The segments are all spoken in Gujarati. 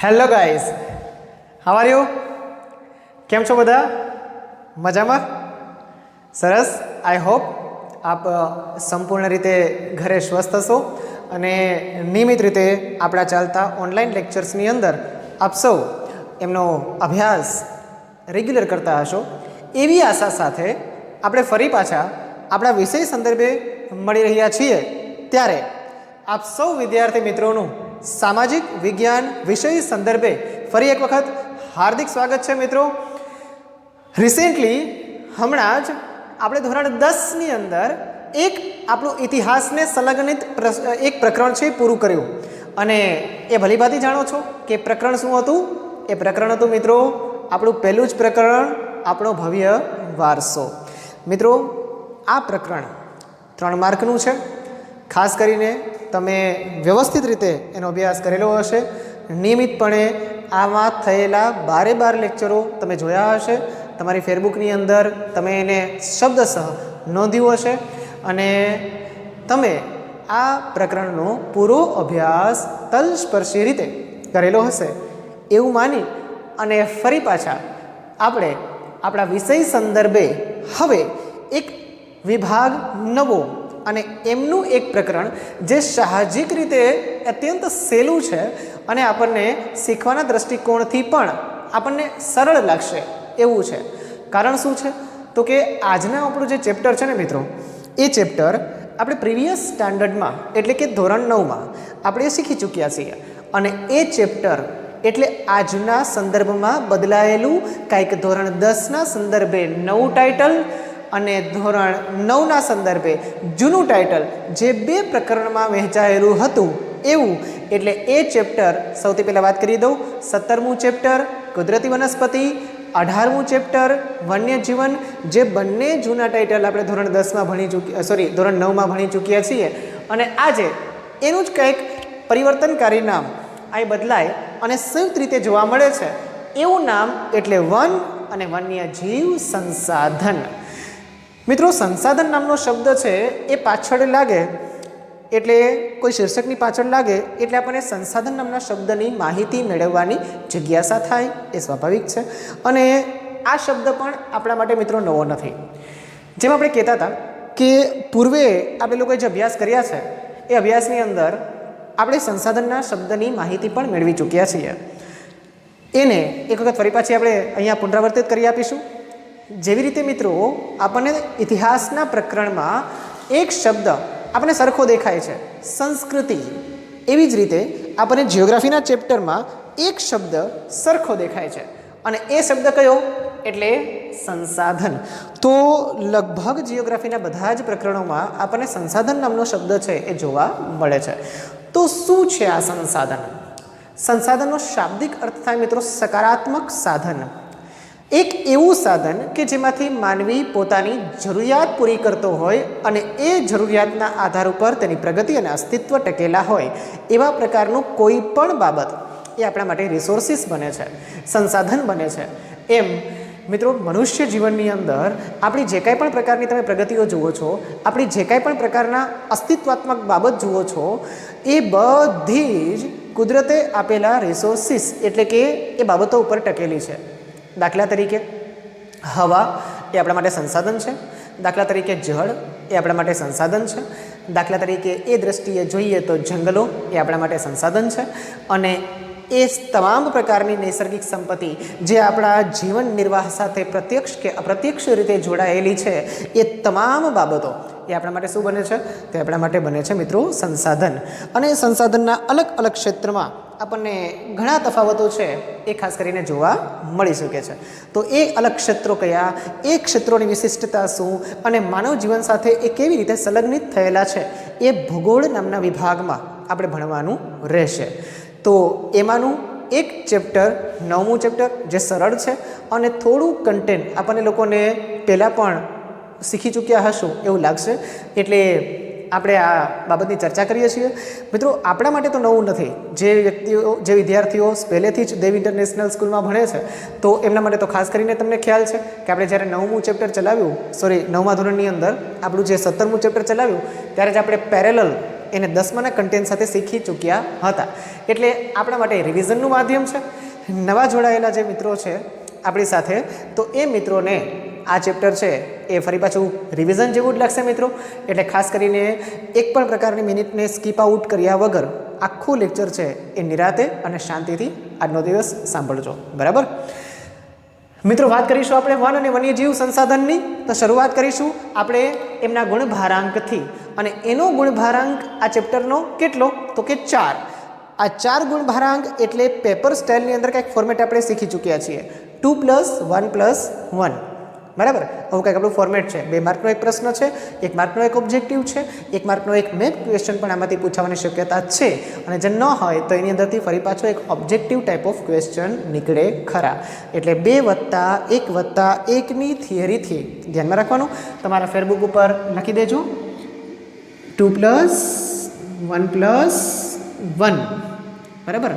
Hello guys, how are you? કેમ છો બધા? મજામાં? સરસ. આઈ હોપ આપ સંપૂર્ણ રીતે ઘરે સ્વસ્થ હશો અને નિયમિત રીતે આપણા ચાલતા ઓનલાઈન લેક્ચર્સની અંદર આપ સૌ એમનો અભ્યાસ રેગ્યુલર કરતા હશો એવી આશા સાથે આપણે ફરી પાછા આપણા વિષય સંદર્ભે મળી રહ્યા છીએ. ત્યારે આપ સૌ વિદ્યાર્થી મિત્રોનું સામાજિક વિજ્ઞાન વિષય સંદર્ભે ફરી એક વખત હાર્દિક સ્વાગત છે. મિત્રો, રિસેન્ટલી હમણાં જ આપણે ધોરણ 10ની અંદર એક આપણું ઇતિહાસને સંલગ્નિત એક પ્રકરણ છે પૂરું કર્યું અને એ ભલીભાંતિ જાણો છો કે પ્રકરણ શું હતું? એ પ્રકરણ હતું મિત્રો આપણું પહેલું જ પ્રકરણ, આપણો ભવ્ય વારસો. મિત્રો, આ પ્રકરણ 3 માર્કનું છે. ખાસ કરીને તમે વ્યવસ્થિત રીતે એનો અભ્યાસ કરેલો હશે. નિયમિતપણે આમાં થયેલા 12 લેક્ચરો તમે જોયા હશે. તમારી ફેસબુકની અંદર તમે એને શબ્દસહ નોંધ્યું હશે અને તમે આ પ્રકરણનો પૂરો અભ્યાસ તલસ્પર્શી રીતે કરેલો હશે એવું માની અને ફરી પાછા આપણે આપણા વિષય સંદર્ભે હવે એક વિભાગ નવો અને એમનું એક પ્રકરણ જે સાહજિક રીતે અત્યંત સહેલું છે અને આપણને શીખવાના દ્રષ્ટિકોણથી પણ આપણને સરળ લાગશે એવું છે. કારણ શું છે? તો કે આજના આપણું જે ચેપ્ટર છે ને મિત્રો, એ ચેપ્ટર આપણે પ્રીવિયસ સ્ટાન્ડર્ડમાં એટલે કે ધોરણ 9માં આપણે શીખી ચૂક્યા છીએ અને એ ચેપ્ટર એટલે આજના સંદર્ભમાં બદલાયેલું કાંઈક ધોરણ 10ના સંદર્ભે નવું ટાઇટલ અને ધોરણ 9ના સંદર્ભે જૂનું ટાઇટલ જે 2 પ્રકરણમાં વહેંચાયેલું હતું એવું. એટલે એ ચેપ્ટર સૌથી પહેલાં વાત કરી દઉં. 17મું ચેપ્ટર કુદરતી વનસ્પતિ, 18મું ચેપ્ટર વન્યજીવન, જે બંને જૂના ટાઇટલ આપણે ધોરણ 10માં ધોરણ 9માં ભણી ચૂક્યા છીએ અને આજે એનું જ કંઈક પરિવર્તનકારી નામ અહીં બદલાય અને સંયુક્ત રીતે જોવા મળે છે. એવું નામ એટલે વન અને વન્યજીવ સંસાધન. મિત્રો, સંસાધન નામનો શબ્દ છે એ પાછળ લાગે એટલે કોઈ શીર્ષકની પાછળ લાગે એટલે આપણને સંસાધન નામના શબ્દની માહિતી મેળવવાની જિજ્ઞાસા થાય, એ સ્વાભાવિક છે. અને આ શબ્દ પણ આપણા માટે મિત્રો નવો નથી. જેમ આપણે કહેતા હતા કે પૂર્વે આપણે લોકોએ જે અભ્યાસ કર્યા છે એ અભ્યાસની અંદર આપણે સંસાધનના શબ્દની માહિતી પણ મેળવી ચૂક્યા છીએ. એને એક વખત ફરી પાછી આપણે અહીંયા પુનરાવર્તિત કરી આપીશું. જેવી રીતે મિત્રો આપણને ઇતિહાસના પ્રકરણમાં એક શબ્દ આપણને સરખો દેખાય છે, સંસ્કૃતિ, એવી જ રીતે આપણને જિયોગ્રાફીના ચેપ્ટરમાં એક શબ્દ સરખો દેખાય છે અને એ શબ્દ કયો? એટલે સંસાધન. તો લગભગ જિયોગ્રાફીના બધા જ પ્રકરણોમાં આપણને સંસાધન નામનો શબ્દ છે એ જોવા મળે છે. તો શું છે આ સંસાધન? સંસાધનનો શાબ્દિક અર્થ થાય મિત્રો સકારાત્મક સાધન. એક એવું સાધન કે જેમાંથી માનવી પોતાની જરૂરિયાત પૂરી કરતો હોય અને એ જરૂરિયાતના આધાર ઉપર તેની પ્રગતિ અને અસ્તિત્વ ટકેલા હોય એવા પ્રકારનું કોઈ પણ બાબત એ આપણા માટે રિસોર્સિસ બને છે, સંસાધન બને છે. એમ મિત્રો મનુષ્ય જીવનની અંદર આપણી જે કાંઈ પણ પ્રકારની તમે પ્રગતિઓ જુઓ છો, આપણી જે કાંઈ પણ પ્રકારના અસ્તિત્વાત્મક બાબત જુઓ છો, એ બધી જ કુદરતે આપેલા રિસોર્સિસ એટલે કે એ બાબતો ઉપર ટકેલી છે. દાખલા તરીકે હવા એ આપણા માટે સંસાધન છે. દાખલા તરીકે જળ એ આપણા માટે સંસાધન છે. દાખલા તરીકે એ દ્રષ્ટિએ જોઈએ તો જંગલો એ આપણા માટે સંસાધન છે. અને એ તમામ પ્રકારની નૈસર્ગિક સંપત્તિ જે આપણા જીવન નિર્વાહ સાથે પ્રત્યક્ષ કે અપ્રત્યક્ષ રીતે જોડાયેલી છે, એ તમામ બાબતો એ આપણા માટે શું બને છે? તે આપણા માટે બને છે મિત્રો સંસાધન. અને સંસાધનના અલગ અલગ ક્ષેત્રમાં આપણને ઘણા તફાવતો છે એ ખાસ કરીને જોવા મળી શકે છે. તો એ અલગ ક્ષેત્રો કયા, એ ક્ષેત્રોની વિશિષ્ટતા શું અને માનવ જીવન સાથે એ કેવી રીતે સંલગ્નિત થયેલા છે, એ ભૂગોળ નામના વિભાગમાં આપણે ભણવાનું રહેશે. તો એમાંનું એક ચેપ્ટર 9મું ચેપ્ટર જે સરળ છે અને થોડું કન્ટેન્ટ આપણને લોકોને પહેલાં પણ શીખી ચૂક્યા હશું એવું લાગશે એટલે આપણે આ બાબતની ચર્ચા કરીએ છીએ. મિત્રો, આપણા માટે તો નવું નથી. જે વિદ્યાર્થીઓ પહેલેથી જ દેવ ઇન્ટરનેશનલ સ્કૂલમાં ભણે છે તો એમના માટે તો ખાસ કરીને તમને ખ્યાલ છે કે આપણે જ્યારે 9મું ચેપ્ટર ચલાવ્યું, 9મા ધોરણની અંદર આપણું જે 17મું ચેપ્ટર ચલાવ્યું ત્યારે જ આપણે પેરેલલ એને 10માના કન્ટેન્ટ સાથે શીખી ચૂક્યા હતા. એટલે આપણા માટે રિવિઝનનું માધ્યમ છે. નવા જોડાયેલા જે મિત્રો છે આપણી સાથે, તો એ મિત્રોને આ ચેપ્ટર છે એ ફરી પાછું રિવિઝન જેવું જ લાગશે મિત્રો. એટલે ખાસ કરીને એક પણ પ્રકારની મિનિટને સ્કીપ આઉટ કર્યા વગર આખું લેક્ચર છે એ નિરાતે અને શાંતિથી આજનો દિવસ સાંભળજો. બરાબર મિત્રો, વાત કરીશું આપણે વન અને વન્યજીવ સંસાધનની. તો શરૂઆત કરીશું આપણે એમના ગુણભારાંકથી. અને એનો ગુણભારાંક આ ચેપ્ટરનો કેટલો? તો કે 4. આ 4 ગુણભારાંક એટલે પેપર સ્ટાઇલની અંદર કંઈક ફોર્મેટ આપણે શીખી ચૂક્યા છીએ. 2 + 1 + 1. બરાબર, આવું કંઈક આપણું ફોર્મેટ છે. 2 માર્કનો એક પ્રશ્ન છે, 1 માર્કનો એક ઓબ્જેક્ટિવ છે, 1 માર્કનો એક મેપ ક્વેશ્ચન પણ આમાંથી પૂછવાની શક્યતા છે. અને જે ન હોય તો એની અંદરથી ફરી પાછો એક ઓબ્જેક્ટિવ ટાઈપ ઓફ ક્વેશ્ચન નીકળે ખરા. એટલે 2 + 1 + 1ની થિયરીથી ધ્યાનમાં રાખવાનું. તમારા ફેરબુક ઉપર લખી દેજો 2 + 1 + 1. બરાબર,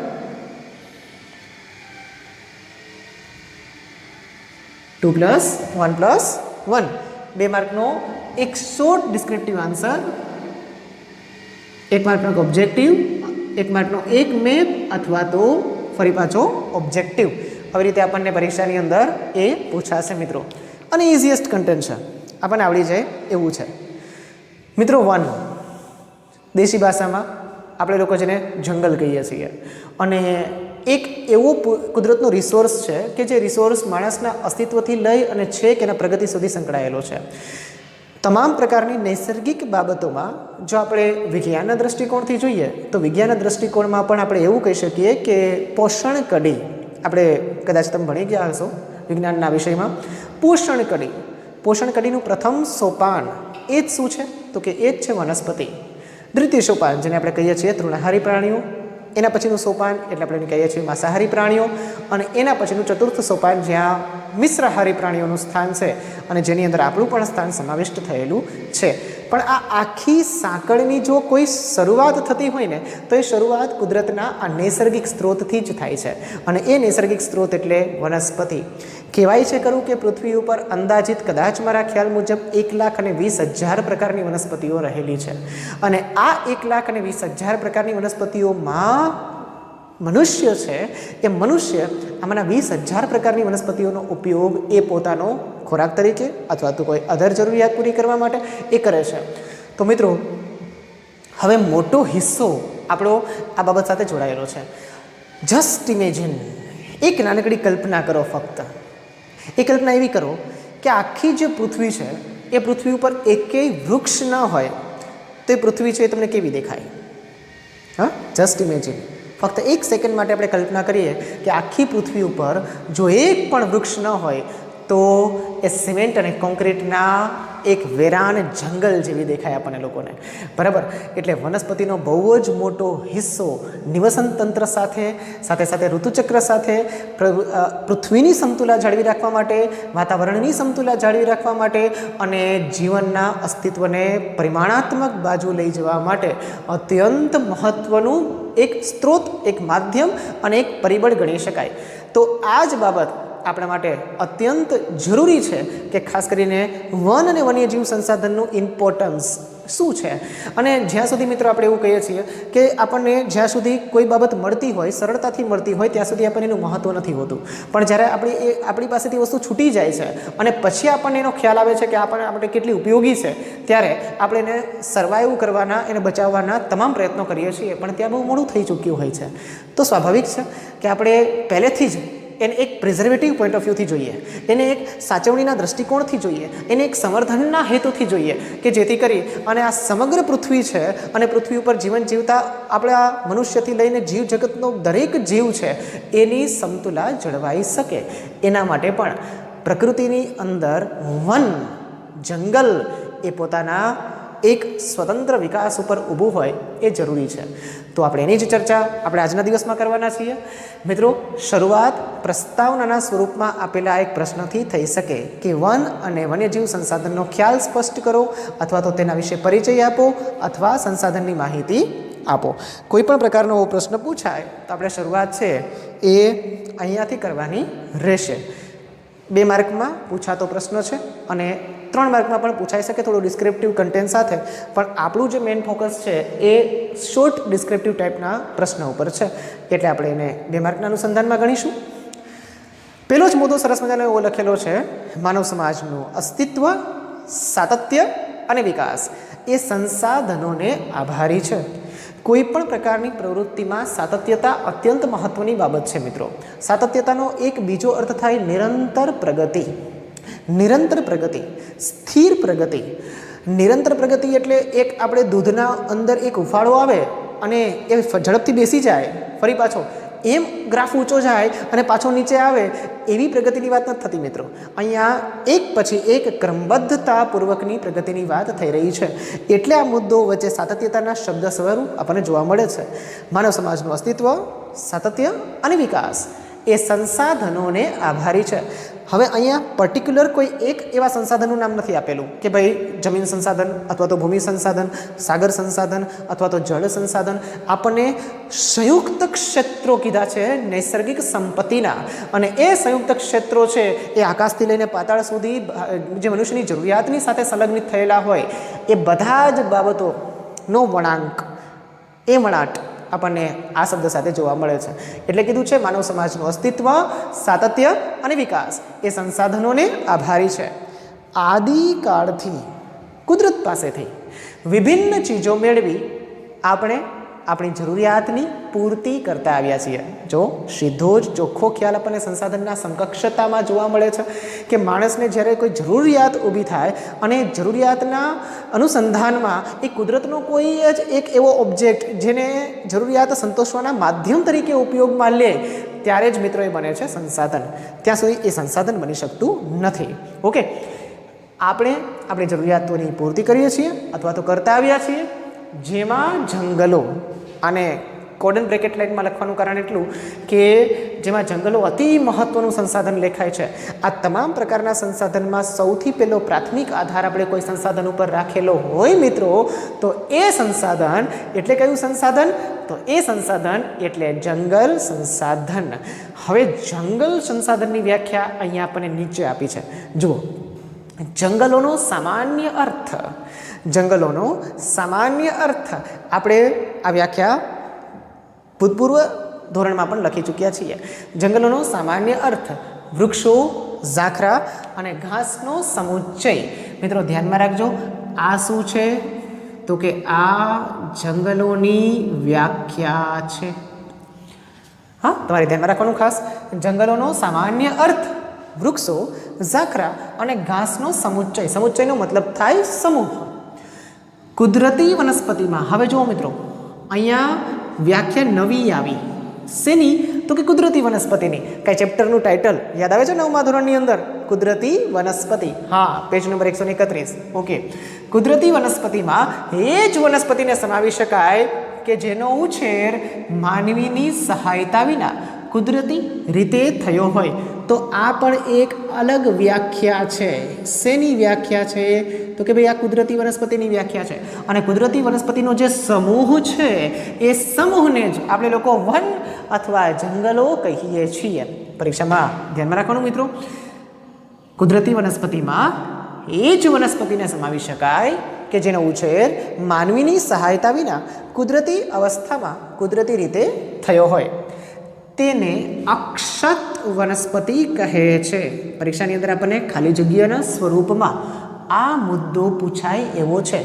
2 + 1 + 1. 2 માર્કનો એક શોર્ટ ડિસ્ક્રિપ્ટિવ આન્સર, 1 માર્કનો એક ઓબ્જેક્ટિવ, 1 માર્કનો એક મેપ અથવા તો ફરી પાછો ઓબ્જેક્ટિવ. આવી રીતે આપણને પરીક્ષાની અંદર એ પૂછાશે મિત્રો. અને ઇઝીએસ્ટ કન્ટેન્ટ છે, આપણને આવડી જાય એવું છે મિત્રો. 1 દેશી ભાષામાં આપણે લોકો જેને જંગલ કહીએ છીએ, અને એક એવો કુદરતનો રિસોર્સ છે કે જે રિસોર્સ માણસના અસ્તિત્વથી લઈ અને છેક એના પ્રગતિ સુધી સંકળાયેલો છે. તમામ પ્રકારની નૈસર્ગિક બાબતોમાં જો આપણે વિજ્ઞાનના દૃષ્ટિકોણથી જોઈએ તો વિજ્ઞાનના દૃષ્ટિકોણમાં પણ આપણે એવું કહી શકીએ કે પોષણ કડી, આપણે કદાચ તમે ભણી ગયા હશો વિજ્ઞાનના વિષયમાં, પોષણ કડીનું પ્રથમ સોપાન એ જ શું છે? તો કે એ જ છે વનસ્પતિ. દ્વિતીય સોપાન જેને આપણે કહીએ છીએ તૃણાહારી પ્રાણીઓ, એના પછીનું સોપાન એટલે આપણે એને કહીએ છીએ માંસાહારી પ્રાણીઓ, અને એના પછીનું ચતુર્થ સોપાન જ્યાં મિશ્રાહારી પ્રાણીઓનું સ્થાન છે અને જેની અંદર આપણું પણ સ્થાન સમાવિષ્ટ થયેલું છે. પણ આ આખી સાંકળની જો કોઈ શરૂઆત થતી હોય ને તો એ શરૂઆત કુદરતના આ નૈસર્ગિક સ્ત્રોતથી જ થાય છે. અને એ નૈસર્ગિક સ્ત્રોત એટલે વનસ્પતિ. કહેવાય છે ખરું કે પૃથ્વી ઉપર અંદાજિત કદાચ મારા ખ્યાલ મુજબ 1,20,000 પ્રકારની વનસ્પતિઓ રહેલી છે. અને આ 1,20,000 પ્રકારની વનસ્પતિઓમાં મનુષ્ય છે એ મનુષ્ય આમાંના 20,000 પ્રકારની વનસ્પતિઓનો ઉપયોગ એ પોતાનો ખોરાક તરીકે અથવા તો કોઈ અધર જરૂરિયાત પૂરી કરવા માટે એ કરે છે. તો મિત્રો, હવે મોટો હિસ્સો આપણો આ બાબત સાથે જોડાયેલો છે. જસ્ટ ઇમેજિન, એક નાનકડી કલ્પના કરો. ફક્ત એ કલ્પના એવી કરો કે આખી જે પૃથ્વી છે એ પૃથ્વી ઉપર એકેય વૃક્ષ ન હોય તો એ પૃથ્વી છે એ તમને કેવી દેખાય? હા, જસ્ટ ઇમેજિન. ફક્ત 1 સેકન્ડ માટે આપણે કલ્પના કરીએ કે આખી પૃથ્વી ઉપર જો એક પણ વૃક્ષ ન હોય તો એ સિમેન્ટ અને કોન્ક્રીટના એક વેરાન જંગલ જેવી દેખાય આપણને લોકોને. બરાબર, એટલે વનસ્પતિનો બહુ જ મોટો હિસ્સો નિવસન તંત્ર સાથે સાથે ઋતુચક્ર સાથે પૃથ્વીની સમતુલા જાળવી રાખવા માટે, વાતાવરણની સમતુલા જાળવી રાખવા માટે અને જીવનના અસ્તિત્વને પરિમાણાત્મક બાજુ લઈ જવા માટે અત્યંત મહત્ત્વનું એક સ્ત્રોત, એક માધ્યમ અને એક પરિબળ ગણી શકાય. તો આ જ બાબત આપણા માટે અત્યંત જરૂરી છે કે ખાસ કરીને વન અને વન્યજીવ સંસાધનનું ઇમ્પોર્ટન્સ શું છે. અને જ્યાં સુધી મિત્રો આપણે એવું કહીએ છીએ કે આપણને જ્યાં સુધી કોઈ બાબત મળતી હોય, સરળતાથી મળતી હોય, ત્યાં સુધી આપણને એનું મહત્ત્વ નથી હોતું. પણ જ્યારે આપણી પાસેથી વસ્તુ છૂટી જાય છે અને પછી આપણને એનો ખ્યાલ આવે છે કે આપણે કેટલી ઉપયોગી છે, ત્યારે આપણે એને સર્વાઈવ કરવાના, એને બચાવવાના તમામ પ્રયત્નો કરીએ છીએ, પણ ત્યાં બહુ મોડું થઈ ચૂક્યું હોય છે. તો સ્વાભાવિક છે કે આપણે પહેલેથી જ એને એક પ્રિઝર્વેટિવ પોઈન્ટ ઓફ વ્યૂથી જોઈએ, એને એક સાચવણીના દૃષ્ટિકોણથી જોઈએ, એને એક સંવર્ધનના હેતુથી જોઈએ કે જેથી કરી અને આ સમગ્ર પૃથ્વી છે અને પૃથ્વી ઉપર જીવન જીવતા આપણા મનુષ્યથી લઈને જીવ જગતનો દરેક જીવ છે એની સમતુલા જળવાઈ શકે. એના માટે પણ પ્રકૃતિની અંદર વન, જંગલ એ પોતાના એક સ્વતંત્ર વિકાસ ઉપર ઊભું હોય એ જરૂરી છે. તો આપણે એની જ ચર્ચા આપણે આજના દિવસમાં કરવાના છીએ. મિત્રો, શરૂઆત પ્રસ્તાવનાના સ્વરૂપમાં આપેલા એક પ્રશ્નથી થઈ શકે કે વન અને વન્યજીવ સંસાધનનો ખ્યાલ સ્પષ્ટ કરો, અથવા તો તેના વિશે પરિચય આપો, અથવા સંસાધનની માહિતી આપો. કોઈ પણ પ્રકારનો એવો પ્રશ્ન પૂછાય તો આપણે શરૂઆત છે એ અહીંયાથી કરવાની રહેશે. 2 માર્કમાં પૂછાતો પ્રશ્ન છે અને 3 માર્કમાં પણ પૂછાઈ શકે થોડું ડિસ્ક્રિપ્ટિવ કન્ટેન્ટ સાથે, પણ આપણું જે મેઇન ફોકસ છે એ શોર્ટ ડિસ્ક્રિપ્ટિવ ટાઈપના પ્રશ્ન ઉપર છે, એટલે આપણે એને 2 માર્કના અનુસંધાનમાં ગણીશું. પહેલો જ મુદ્દો સરસ મજાનો એવો લખેલો છે, માનવ સમાજનું અસ્તિત્વ, સાતત્ય અને વિકાસ એ સંસાધનોને આભારી છે. કોઈ પણ પ્રકારની પ્રવૃત્તિમાં સાતત્યતા અત્યંત મહત્વની બાબત છે મિત્રો. સાતત્યતાનો એક બીજો અર્થ થાય નિરંતર પ્રગતિ. નિરંતર પ્રગતિ, સ્થિર પ્રગતિ. નિરંતર પ્રગતિ એટલે એક આપણે દૂધના અંદર એક ઉફાળો આવે અને એ ઝડપથી બેસી જાય, ફરી પાછો એમ ગ્રાફ ઊંચો જાય અને પાછો નીચે આવે, એવી પ્રગતિની વાત નથી થતી મિત્રો. અહીંયા એક પછી એક ક્રમબદ્ધતાપૂર્વકની પ્રગતિની વાત થઈ રહી છે. એટલે આ મુદ્દો વચ્ચે સાતત્યતાના શબ્દ સ્વરૂપ આપણને જોવા મળે છે. માનવ સમાજનું અસ્તિત્વ, સાતત્ય અને વિકાસ એ સંસાધનોને આભારી છે. હવે અહીંયા પર્ટિક્યુલર કોઈ એક એવા સંસાધનનું નામ નથી આપેલું કે ભાઈ જમીન સંસાધન અથવા તો ભૂમિ સંસાધન, સાગર સંસાધન અથવા તો જળ સંસાધન. આપણને સંયુક્ત ક્ષેત્રો કીધા છે નૈસર્ગિક સંપત્તિના, અને એ સંયુક્ત ક્ષેત્રો છે એ આકાશથી લઈને પાતાળ સુધી જે મનુષ્યની જરૂરિયાતની સાથે સંલગ્નિત થયેલા હોય એ બધા જ બાબતોનો વળાંક, એ વણાટ આપણને આ શબ્દ સાથે જોવા મળે છે. એટલે કીધું છે માનવ સમાજનું અસ્તિત્વ, સાતત્ય અને વિકાસ એ સંસાધનોને આભારી છે. આદિકાળથી કુદરત પાસેથી વિભિન્ન ચીજો મેળવી આપણે આપણી જરૂરિયાતની પૂર્તિ કરતા આવ્યા છીએ. જો સીધો જ ચોખ્ખો ખ્યાલ આપણને સંસાધનના સમકક્ષતામાં જોવા મળે છે કે માણસને જ્યારે કોઈ જરૂરિયાત ઊભી થાય અને જરૂરિયાતના અનુસંધાનમાં એ કુદરતનો કોઈ જ એક એવો ઓબ્જેક્ટ જેને જરૂરિયાત સંતોષવાના માધ્યમ તરીકે ઉપયોગમાં લે, ત્યારે જ મિત્રો એ બને છે સંસાધન. ત્યાં સુધી એ સંસાધન બની શકતું નથી. ઓકે, આપણે આપણી જરૂરિયાતોની પૂર્તિ કરીએ છીએ અથવા તો કરતા આવ્યા છીએ, જેમાં જંગલો, આને કોડન બ્રેકેટ લાઇનમાં લખવાનું કારણ એટલું કે જેમાં જંગલો અતિ મહત્ત્વનું સંસાધન લેખાય છે. આ તમામ પ્રકારના સંસાધનમાં સૌથી પહેલો પ્રાથમિક આધાર આપણે કોઈ સંસાધન ઉપર રાખેલો હોય મિત્રો, તો એ સંસાધન એટલે કયું સંસાધન? તો એ સંસાધન એટલે જંગલ સંસાધન. હવે જંગલ સંસાધનની વ્યાખ્યા અહીંયા આપણને નીચે આપી છે. જુઓ, જંગલોનો સામાન્ય અર્થ, જંગલોનો સામાન્ય અર્થ આપણે આ વ્યાખ્યા ભૂતપૂર્વ ધોરણમાં પણ લખી ચૂક્યા છીએ. જંગલોનો સામાન્ય અર્થ વૃક્ષો, ઝાખરા અને ઘાસનો સમુચ્ચય. મિત્રો ધ્યાનમાં રાખજો, આ શું છે? તો કે આ જંગલોની વ્યાખ્યા છે. હા, તમારે ધ્યાનમાં રાખવાનું ખાસ. જંગલોનો સામાન્ય અર્થ વૃક્ષો, ઝાખરા અને ઘાસનો સમુચ્ચય. સમુચ્ચયનો મતલબ થાય સમૂહ. કુદરતી વનસ્પતિમાં હવે જુઓ મિત્રો, અહીંયા વ્યાખ્યા નવી આવી. શેની? તો કે કુદરતી વનસ્પતિની. કઈ ચેપ્ટરનું ટાઇટલ યાદ આવે છે 9મા ધોરણની અંદર? કુદરતી વનસ્પતિ. હા, પેજ નંબર 131. ઓકે, કુદરતી વનસ્પતિમાં એ જ વનસ્પતિને સમાવી શકાય કે જેનો ઉછેર માનવીની સહાયતા વિના કુદરતી રીતે થયો હોય. તો આ પણ એક અલગ વ્યાખ્યા છે. શેની વ્યાખ્યા છે? તો કે ભાઈ આ કુદરતી વનસ્પતિની વ્યાખ્યા છે. અને કુદરતી વનસ્પતિનો જે સમૂહ છે એ સમૂહને જ આપણે લોકો વન અથવા જંગલો કહીએ છીએ. પરીક્ષામાં ધ્યાનમાં રાખવાનું મિત્રો, કુદરતી વનસ્પતિમાં એ જ વનસ્પતિને સમાવી શકાય કે જેનો ઉછેર માનવીની સહાયતા વિના કુદરતી અવસ્થામાં કુદરતી રીતે થયો હોય. તેને અક્ષત વનસ્પતિ કહે છે. પરીક્ષાની અંદર આપણને ખાલી જગ્યાના સ્વરૂપમાં આ મુદ્દો પૂછાય એવો છે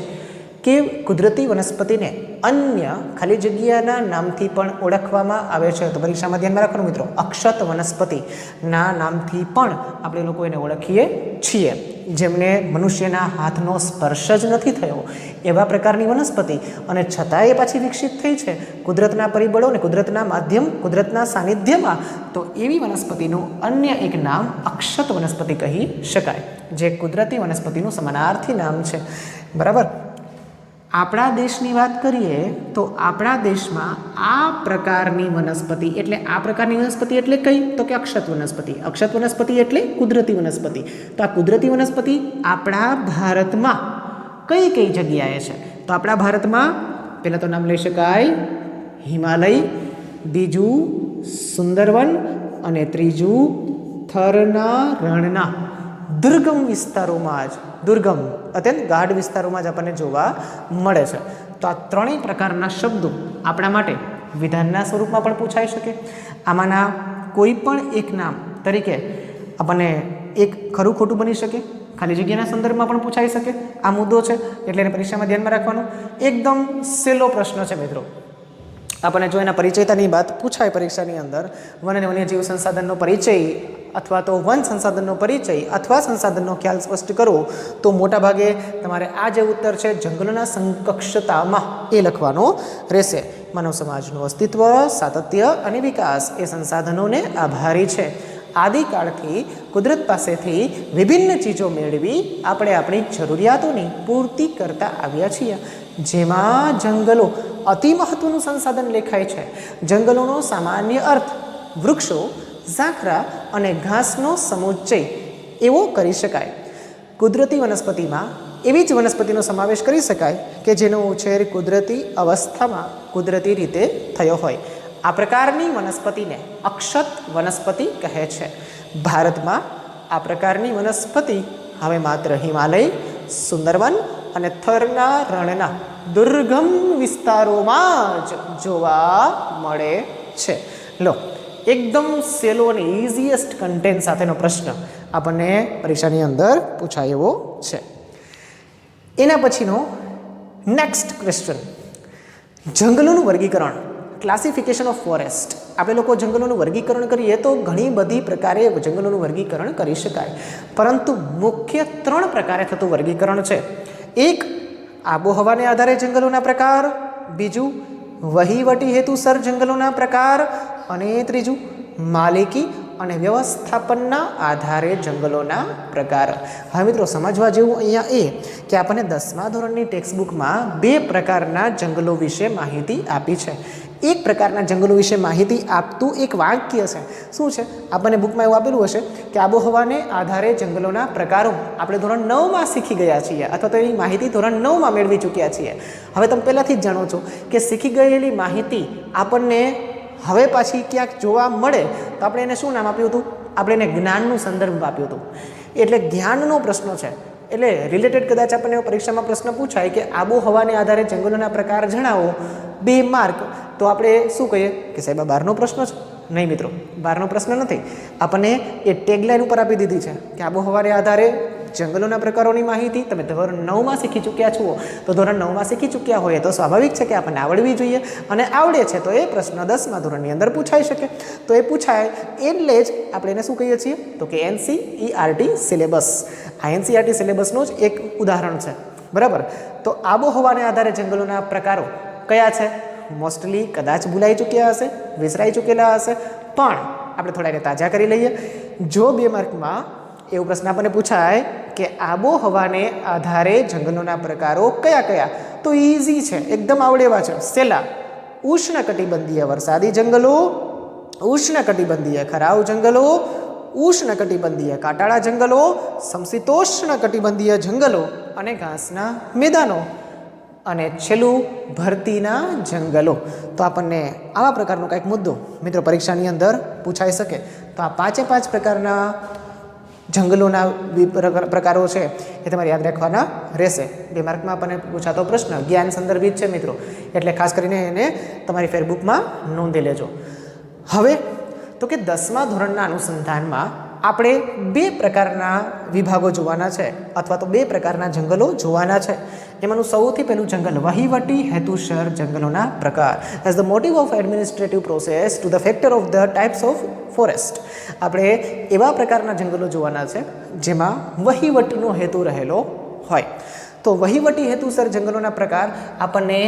કે કુદરતી વનસ્પતિને અન્ય ખાલી જગ્યાના નામથી પણ ઓળખવામાં આવે છે. તો પરીક્ષામાં ધ્યાનમાં રાખવાનું મિત્રો, અક્ષત વનસ્પતિના નામથી પણ આપણે લોકો એને ઓળખીએ છીએ. જેમને મનુષ્યના હાથનો સ્પર્શ જ નથી થયો એવા પ્રકારની વનસ્પતિ, અને છતાં એ પાછી વિકસિત થઈ છે કુદરતના પરિબળો અને કુદરતના માધ્યમ, કુદરતના સાનિધ્યમાં. તો એવી વનસ્પતિનું અન્ય એક નામ અક્ષત વનસ્પતિ કહી શકાય, જે કુદરતી વનસ્પતિનું સમાનાર્થી નામ છે. બરાબર. આપણા દેશની વાત કરીએ તો આપણા દેશમાં આ પ્રકારની વનસ્પતિ એટલે આ પ્રકારની વનસ્પતિ એટલે કઈ? તો કે અક્ષત વનસ્પતિ. અક્ષત વનસ્પતિ એટલે કુદરતી વનસ્પતિ. તો આ કુદરતી વનસ્પતિ આપણા ભારતમાં કઈ કઈ જગ્યાએ છે? તો આપણા ભારતમાં પહેલાં તો નામ લઈ શકાય હિમાલય, બીજું સુંદરવન અને ત્રીજું થરના રણના દુર્ગમ વિસ્તારોમાં જ દુર્ગમ અત્યંત ગાઢ વિસ્તારોમાં જ આપણને જોવા મળે છે. તો આ ત્રણેય પ્રકારના શબ્દો આપણા માટે વિધાનના સ્વરૂપમાં પણ પૂછાઈ શકે. આમાંના કોઈ પણ એક નામ તરીકે આપણને એક ખરું ખોટું બની શકે, ખાલી જગ્યાના સંદર્ભમાં પણ પૂછાઈ શકે. આ મુદ્દો છે એટલે એને પરીક્ષામાં ધ્યાનમાં રાખવાનું. એકદમ સહેલો પ્રશ્ન છે મિત્રો. આપણને જો એના પરિચયતાની વાત પૂછાય પરીક્ષાની અંદર, વન અને વન્યજીવ સંસાધનનો પરિચય અથવા તો વન સંસાધનનો પરિચય અથવા સંસાધનનો ખ્યાલ સ્પષ્ટ કરવો, તો મોટાભાગે તમારે આ જે ઉત્તર છે જંગલોના સમકક્ષતામાં એ લખવાનો રહેશે. માનવ સમાજનું અસ્તિત્વ, સાતત્ય અને વિકાસ એ સંસાધનોને આભારી છે. આદિકાળથી કુદરત પાસેથી વિભિન્ન ચીજો મેળવી આપણે આપણી જરૂરિયાતોની પૂર્તિ કરતા આવ્યા છીએ, જેમાં જંગલો અતિ મહત્વનું સંસાધન લેખાય છે. જંગલોનો સામાન્ય અર્થ વૃક્ષો, ઝાખરા અને ઘાસનો સમુચ્ચય એવો કરી શકાય. કુદરતી વનસ્પતિમાં એવી જ વનસ્પતિનો સમાવેશ કરી શકાય કે જેનો ઉછેર કુદરતી અવસ્થામાં કુદરતી રીતે થયો હોય. આ પ્રકારની વનસ્પતિને અક્ષત વનસ્પતિ કહે છે. ભારતમાં આ પ્રકારની વનસ્પતિ હવે માત્ર હિમાલય, સુંદરવન અને થરના રણના દુર્ગમ વિસ્તારોમાં જ જોવા મળે છે. લો, એકદમ સહેલો અને ઇઝીએસ્ટ કન્ટેન્ટ સાથેનો પ્રશ્ન આપણને પરીક્ષાની અંદર પૂછાય એવો છે. એના પછીનો નેક્સ્ટ ક્વેશ્ચન, જંગલોનું વર્ગીકરણ, ક્લાસિફિકેશન ઓફ ફોરેસ્ટ. આપણે લોકો જંગલોનું વર્ગીકરણ કરીએ તો ઘણી બધી પ્રકારે જંગલોનું વર્ગીકરણ કરી શકાય, પરંતુ મુખ્ય 3 પ્રકારે થતું વર્ગીકરણ છે. એક, આબોહવાને આધારે જંગલોના પ્રકાર. બીજું, વહીવટી હેતુસર જંગલોના પ્રકાર. અને ત્રીજું, માલિકી અને વ્યવસ્થાપનના આધારે જંગલોના પ્રકાર. હવે મિત્રો સમજવા જેવું અહીંયા એ કે આપણને 10મા ધોરણની ટેક્સ્ટ બુકમાં 2 પ્રકારના જંગલો વિશે માહિતી આપી છે. એક પ્રકારના જંગલો વિશે માહિતી આપતું એક વાક્ય છે. શું છે? આપણને બુકમાં એવું આપેલું હશે કે આબોહવાને આધારે જંગલોના પ્રકારો આપણે ધોરણ 9માં શીખી ગયા છીએ, અથવા તો એની માહિતી ધોરણ 9માં મેળવી ચૂક્યા છીએ. હવે તમે પહેલાંથી જ જાણો છો કે શીખી ગયેલી માહિતી આપણને હવે પાછી ક્યાંક જોવા મળે તો આપણે એને શું નામ આપ્યું હતું? આપણે એને જ્ઞાનનું સંદર્ભ આપ્યું હતું. એટલે જ્ઞાનનો પ્રશ્ન છે. એટલે રિલેટેડ કદાચ આપણને પરીક્ષામાં પ્રશ્ન પૂછાય કે આબોહવાને આધારે જંગલોના પ્રકાર જણાવો, 2 માર્ક, તો આપણે શું કહીએ કે સાહેબ આ બહારનો પ્રશ્ન છે? નહીં મિત્રો, બહારનો પ્રશ્ન નથી. આપણને એ ટેગલાઇન ઉપર આપી દીધી છે કે આબોહવાને આધારે જંગલોના પ્રકારોની માહિતી તમે ધોરણ 9માં શીખી ચૂક્યા છો. તો ધોરણ 9માં શીખી ચૂક્યા હોય તો સ્વાભાવિક છે કે આપણને આવડવી જોઈએ, અને આવડે છે તો એ પ્રશ્ન 10મા ધોરણની અંદર પૂછાઈ શકે. તો એ પૂછાય એટલે જ આપણે એને શું કહીએ છીએ તો કે NCERT સિલેબસ. આ NCERT સિલેબસનું જ એક ઉદાહરણ છે, બરાબર. તો આબોહવાને આધારે જંગલોના પ્રકારો કયા છે? મોસ્ટલી કદાચ ભૂલાઈ ચૂક્યા હશે, વિસરાઈ ચૂકેલા હશે, પણ આપણે થોડા એને તાજા કરી લઈએ. જો 2 માર્કમાં એવો પ્રશ્ન આપણને પૂછાય કે આબોહવાને આધારે જંગલોના પ્રકારો કયા કયા, તો ઇઝી છે, એકદમ આવડે એવા છે, સહેલા. ઉષ્ણકટિબંધીય વરસાદી જંગલો, ઉષ્ણકટિબંધીય ખરાઉ જંગલો, ઉષ્ણકટિબંધીય કાંટાળા જંગલો, સમશીતોષ્ણ કટિબંધીય જંગલો અને ઘાસના મેદાનો, અને છેલ્લું ભરતીના જંગલો. તો આપણને આવા પ્રકારનો કંઈક મુદ્દો મિત્રો પરીક્ષાની અંદર પૂછાઈ શકે. તો આ 5 પ્રકારના જંગલોના પ્રકારો છે એ તમારે યાદ રાખવાના રહેશે. 2 માર્કમાં આપણને પૂછાતો પ્રશ્ન જ્ઞાન સંદર્ભિત છે મિત્રો, એટલે ખાસ કરીને એને તમારી ફેરબુકમાં નોંધી લેજો. હવે તો કે 10મા ધોરણના અનુસંધાનમાં આપણે 2 પ્રકારના વિભાગો જોવાના છે, અથવા તો 2 પ્રકારના જંગલો જોવાના છે. એમાંનું સૌથી પહેલું જંગલ વહીવટી હેતુસર જંગલોના પ્રકાર. As the motive of administrative process to the factor of the types of forest. આપણે એવા પ્રકારના જંગલો જોવાના છે જેમાં વહીવટનો હેતુ રહેલો હોય. તો વહીવટી હેતુસર જંગલોના પ્રકાર આપણને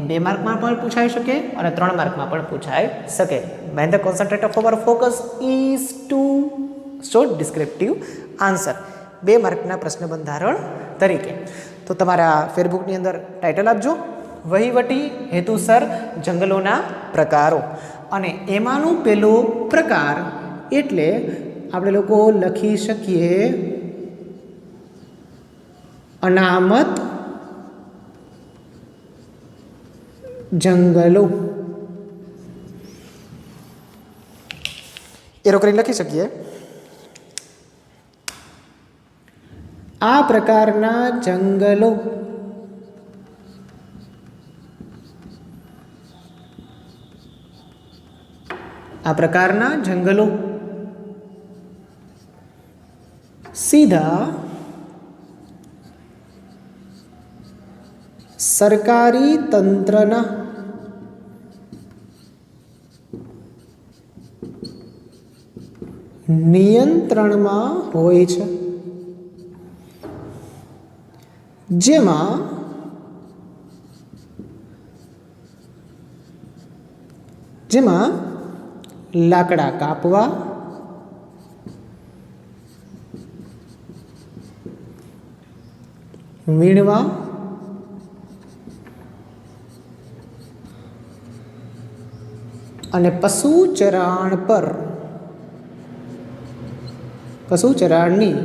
2 માર્કમાં પણ પૂછાઈ શકે અને 3 માર્કમાં પણ પૂછાઈ શકે. Main the concentrate of our focus is to short descriptive answer. 2 માર્કના પ્રશ્ન બંધારણ તરીકે. તો તમારા ફેરબુકની અંદર ટાઇટલ આપજો, વહીવટી હેતુસર જંગલોના પ્રકારો. અને એમાંનું પેલો પ્રકાર એટલે આપણે લોકો લખી શકીએ અનામત જંગલો. એરો કરીને લખી શકીએ આ પ્રકારના જંગલો સીધા સરકારી તંત્રના નિયંત્રણમાં હોય છે, જેમાં લાકડા કાપવા, વીણવા અને પશુચરાણની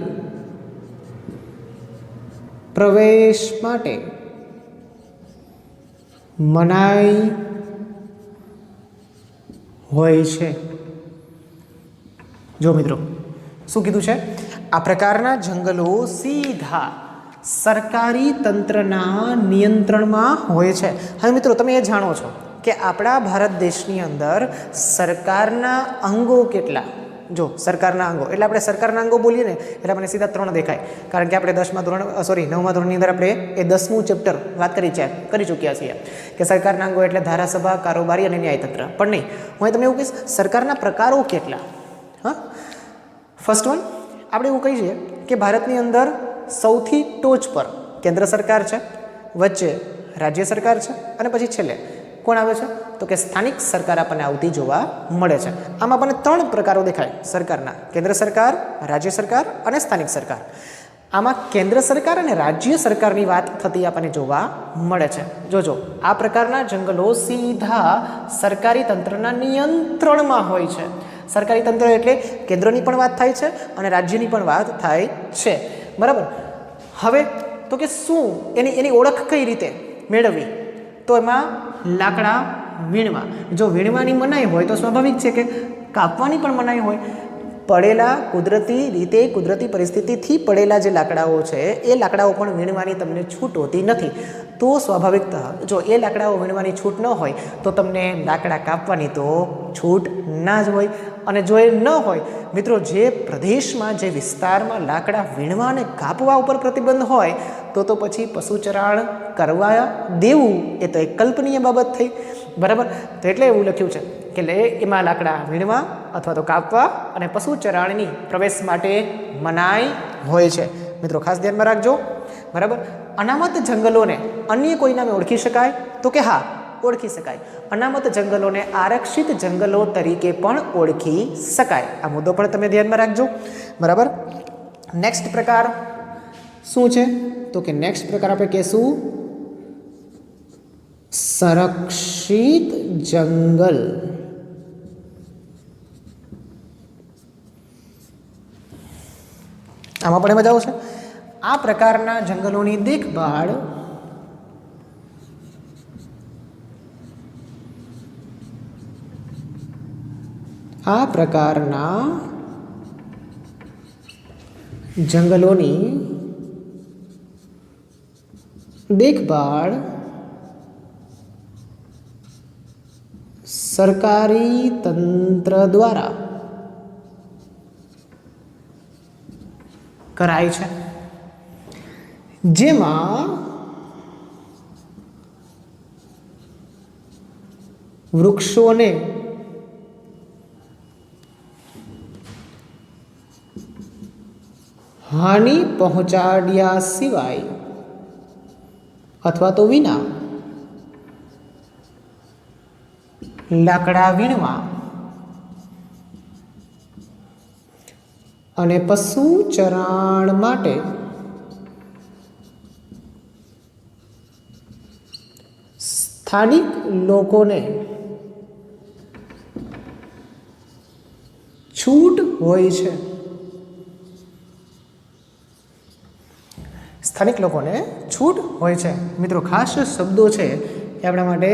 પ્રવેશ માટે મનાઈ હોય છે. જો મિત્રો શું કીધું છે? આ પ્રકારના જંગલો સીધા સરકારી તંત્રના નિયંત્રણમાં હોય છે. હવે મિત્રો તમે એ જાણો છો કે આપણા ભારત દેશની અંદર સરકારના અંગો કેટલા? જો સરકારના અંગો એટલે આપણે સરકારના અંગો બોલીએ ને એટલે આપણને સીધા 3 દેખાય, કારણ કે આપણે 9મા ધોરણની અંદર આપણે એ 10મું ચેપ્ટર વાત કરી ચૂક્યા છીએ કે સરકારના અંગો એટલે ધારાસભા, કારોબારી અને ન્યાયતંત્ર. પણ નહીં, હું તમને એવું કહીશ સરકારના પ્રકારો કેટલા. હા, ફર્સ્ટ વન આપણે એવું કહીએ કે ભારતની અંદર સૌથી ટોચ પર કેન્દ્ર સરકાર છે, વચ્ચે રાજ્ય સરકાર છે અને પછી છેલ્લે કોણ આવે છે? તો કે સ્થાનિક સરકાર આપણને આવતી જોવા મળે છે. આમાં આપણને 3 પ્રકારો દેખાય સરકારના: કેન્દ્ર સરકાર, રાજ્ય સરકાર અને સ્થાનિક સરકાર. આમાં કેન્દ્ર સરકાર અને રાજ્ય સરકારની વાત થતી આપણને જોવા મળે છે. જોજો, આ પ્રકારના જંગલો સીધા સરકારી તંત્રના નિયંત્રણમાં હોય છે. સરકારી તંત્ર એટલે કેન્દ્રની પણ વાત થાય છે અને રાજ્યની પણ વાત થાય છે, બરાબર. હવે તો કે શું એની ઓળખ કઈ રીતે મેળવવી? તો એમાં લાકડા વીણવા. જો વીણવાની મનાઈ હોય તો સ્વાભાવિક છે કે કાપવાની પણ મનાઈ હોય. પડેલા કુદરતી પરિસ્થિતિથી પડેલા જે લાકડાઓ છે એ લાકડાઓ પણ વીણવાની તમને છૂટ હોતી નથી. તો સ્વાભાવિક જો એ લાકડાઓ વીણવાની છૂટ ન હોય તો તમને લાકડા કાપવાની તો છૂટ ના જ હોય. અને જો એ ન હોય મિત્રો, જે પ્રદેશમાં જે વિસ્તારમાં લાકડા વીણવા અને કાપવા ઉપર પ્રતિબંધ હોય તો પછી પશુચરાણ કરવા દેવું એ તો એક કલ્પનીય બાબત થઈ, બરાબર. તો એટલે એવું લખ્યું છે કે એમાં લાકડા વીણવા અથવા તો કાપવા અને પશુચરાણની પ્રવેશ માટે મનાઈ હોય છે. મિત્રો ખાસ ધ્યાનમાં રાખજો, બરાબર. અનામત જંગલોને અન્ય કોઈ નામે ઓળખી શકાય? તો કે હા, ઓળખી શકાય. અનામત જંગલોને આરક્ષિત જંગલો તરીકે પણ ઓળખી શકાય. આ મુદ્દો પણ તમે ધ્યાનમાં રાખજો, બરાબર. નેક્સ્ટ પ્રકાર શું છે? તો કે નેક્સ્ટ પ્રકાર આપણે કહેશું સંરક્ષિત જંગલ. આમાં પણ મજા આવશે. આ પ્રકારના જંગલોની દેખભાળ સરકારી તંત્ર દ્વારા કરાય છે, જેમાં વૃક્ષોને હાનિ પહોંચાડ્યા સિવાય અથવા તો વિના લાકડા વીણવા અને પશુ ચરાણ માટે સ્થાનિક લોકોને છૂટ હોય છે. સ્થાનિક લોકોને છૂટ હોય છે. મિત્રો ખાસ શબ્દો છે એ આપણા માટે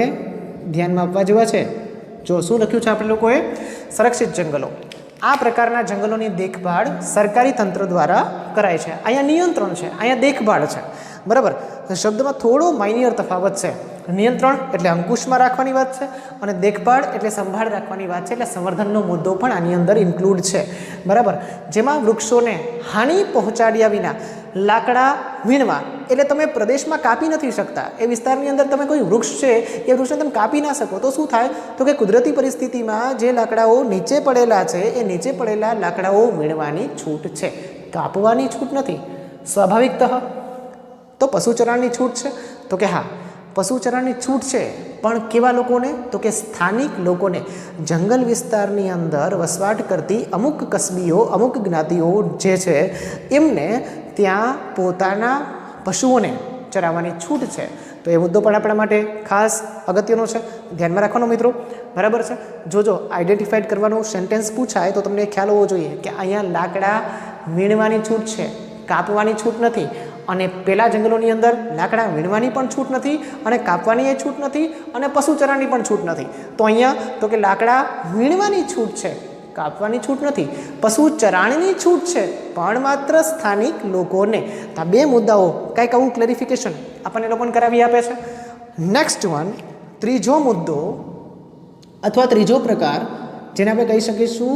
ધ્યાનમાં આપવા જેવા છે. જો શું લખ્યું છે આપણે લોકોએ? સંરક્ષિત જંગલો. આ પ્રકારના જંગલોની દેખભાળ સરકારી તંત્ર દ્વારા कराय छे। अहींया नियंत्रण छे, अहींया देखभाळ छे। बराबर, शब्दमां थोड़ो माइन्योर तफावत छे। नियंत्रण एटले अंकुशमां राखवानी वात छे अने देखभाळ एटले संभाळ राखवानी वात छे। एटले संवर्धननो मुद्दो पण आनी अंदर इन्क्लूड छे। बराबर, जेमां वृक्षोने हानि पहोंचाड्या विना लाकड़ा वीणवा एटले तमे प्रदेशमां कापी नथी शकता। ए विस्तारनी अंदर तमे कोई वृक्ष छे ए वृक्षने तमे कापी ना शको तो शुं थाय तो के कुदरती परिस्थितिमां जे लाकड़ाओ नीचे पड़ेला छे ए नीचे पड़ेला लाकड़ाओ वीणवानी छूट छे, कापवानी छूट नथी। स्वाभाविकतः तो पशुचरणनी छूट छे तो के हाँ पशुचरणनी छूट छे पण केवा लोकोने तो के स्थानिक लोकोने जंगल विस्तारनी अंदर वसवाट करती अमुक कस्बीओ अमुक ज्ञातिओ जे छे एमने त्यां पोताना पशुओने चराववानी छूट छे। तो ए मुद्दो पण आपणा माटे खास अगत्यनो छे, ध्यानमां राखवानो मित्रों। बराबर छे, जो आइडेंटिफाइड करवानो सेंटेन्स पूछाय तो तमने ख्याल होवो जोईए के अहींया लाकड़ा वीणवानी छूट छे, कापवानी छूट नथी। अने पेला जंगलोनी अंदर लाकड़ा वीणवानी पण छूट नथी अने कापवानी ए छूट नथी अने पशुचरणनी पण छूट नथी। तो अहींया तो के लाकड़ा वीणवानी छूट छे, कापवानी छूट नथी। पशुचरणनी छूट छे पण मात्र स्थानिक लोकोने। तो आ बे मुद्दाओ कंईक आवुं क्लेरिफिकेशन आपणे लोकोने करावी आपे छे। नेक्स्ट वन, त्रीजो मुद्दो अथवा त्रीजो प्रकार जेने आपणे कही शकीशुं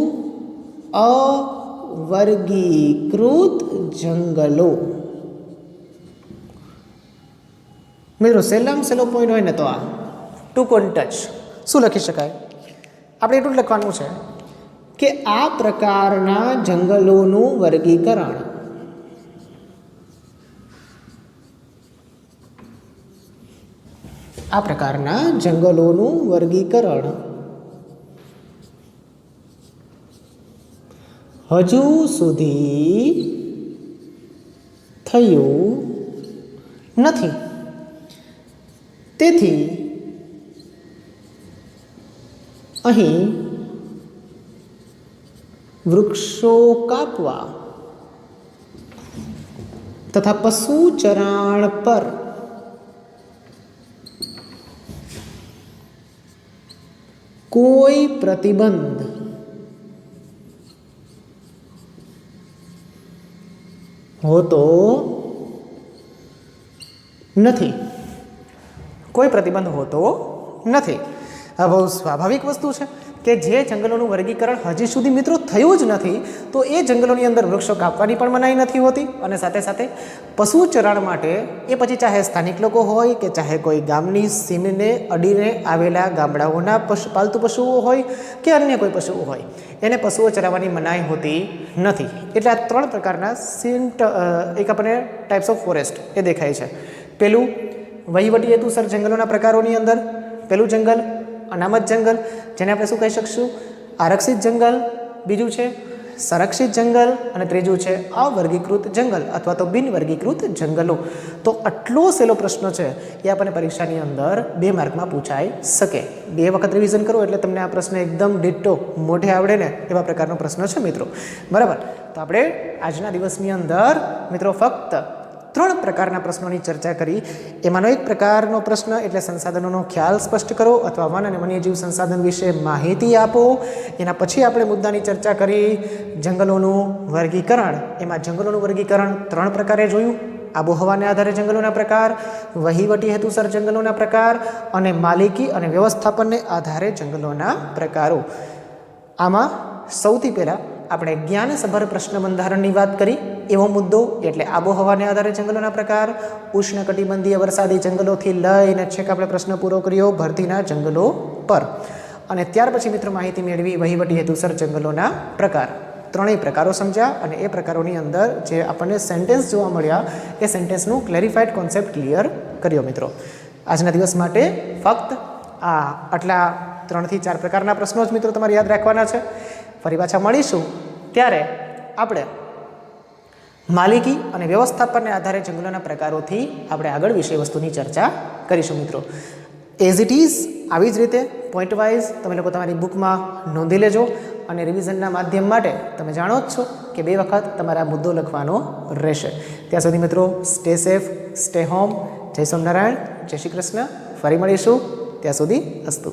अवर्गीकृत जंगलो। मित्रों सहेलाम सहेलो पॉइंट होय ने तो आ टू कोन टच शुं लखी शकाय? आपणे एटલું લખવાનું છે કે આ પ્રકારના જંગલોનું વર્ગીકરણ આ પ્રકારના જંગલોનું વર્ગીકરણ હજુ સુધી થયું નથી। તેથી અહીં વૃક્ષો કાપવા તથા પશુ ચરાણ પર કોઈ પ્રતિબંધ હોતો નથી। कोई प्रतिबंध होतो नथी। आ बहु स्वाभाविक वस्तु है कि जे जंगलों वर्गीकरण हजी सुधी मित्रों थयुं ज नथी तो ए जंगलों अंदर वृक्षों कापवानी पण मनाई नथी होती अने साथे साथे पशु चरण माटे ए पछी चाहे स्थानिक लोको होय के चाहे कोई गामनी सीमने अडीने आवेला गामडाओना पालतू पशुओ होय के अन्य कोई पशुओ होय एने पशुओ चराववानी मनाई होती नथी। एटले आ त्रण प्रकारना एक आपणे टाइप्स ऑफ फॉरेस्ट ए देखाय छे। पेलुं वहीवटी हेतुसर जंगलों प्रकारों अंदर पहलू जंगल अनामत जंगल जेने आपणे शुं कही शकशुं आरक्षित जंगल, बीजू है संरक्षित जंगल और त्रीजू है अवर्गीकृत जंगल अथवा तो बिन वर्गीकृत जंगलों। तो आटलो सहेलो प्रश्न है ये आपणे परीक्षानी अंदर 2 मार्क में पूछाई सके। 2 वखत रिविजन करो एटले तमने आ प्रश्न एकदम डिट्टो मोढे आवडे ने एवा प्रकारनो प्रश्न है मित्रों। बराबर, तो आपणे आजना दिवसनी अंदर मित्रों फक्त 3 प्रकारना प्रश्नों चर्चा करी। एमानो एक प्रकारनो प्रश्न एटले संसाधनों ख्याल स्पष्ट करो अथवा वन अने वन्यजीव संसाधन विषे माहिती आपो। एना पछी आपणे मुद्दानी चर्चा करी जंगलों वर्गीकरण। एमां जंगलों वर्गीकरण 3 प्रकारे जोयुं। आबोहवाने आधारे जंगलों प्रकार, वहीवटी हेतुसर जंगलों प्रकार अने मालिकी अने व्यवस्थापनने आधारे जंगलों प्रकारो। आमां सौथी पहेला આપણે જ્ઞાનસભર પ્રશ્ન બંધારણની વાત કરી એવો મુદ્દો એટલે આબોહવાને આધારે જંગલોના પ્રકાર, ઉષ્ણકટિબંધીય વરસાદી જંગલોથી લઈને છેક આપણે પ્રશ્ન પૂરો કર્યો ભરતીના જંગલો પર અને ત્યાર પછી મિત્રો માહિતી મેળવી વહીવટી હેતુસર જંગલોના પ્રકાર। ત્રણેય પ્રકારો સમજ્યા અને એ પ્રકારોની અંદર જે આપણને સેન્ટેન્સ જોવા મળ્યા એ સેન્ટેન્સનું ક્લેરિફાઈડ કોન્સેપ્ટ ક્લિયર કર્યો મિત્રો। આજના દિવસ માટે ફક્ત આટલા 3 થી 4 પ્રકારના પ્રશ્નો જ મિત્રો તમારે યાદ રાખવાના છે। ફરી પાછા મળીશું ત્યારે આપણે માલિકી અને વ્યવસ્થાપનને આધારે જંગલોના પ્રકારોથી આપણે આગળ વિષય વસ્તુની ચર્ચા કરીશું મિત્રો। એઝ ઇટ ઇઝ આવી જ રીતે પોઈન્ટ વાઇઝ તમે લોકો તમારી બુકમાં નોંધી લેજો અને રિવિઝનના માધ્યમ માટે તમે જાણો જ છો કે 2 વખત તમારા મુદ્દો લખવાનો રહેશે। ત્યાં સુધી મિત્રો સ્ટે સેફ, સ્ટે હોમ। જય સ્વામિનારાયણ, જય શ્રી કૃષ્ણ। ફરી મળીશું, ત્યાં સુધી અસ્તુ।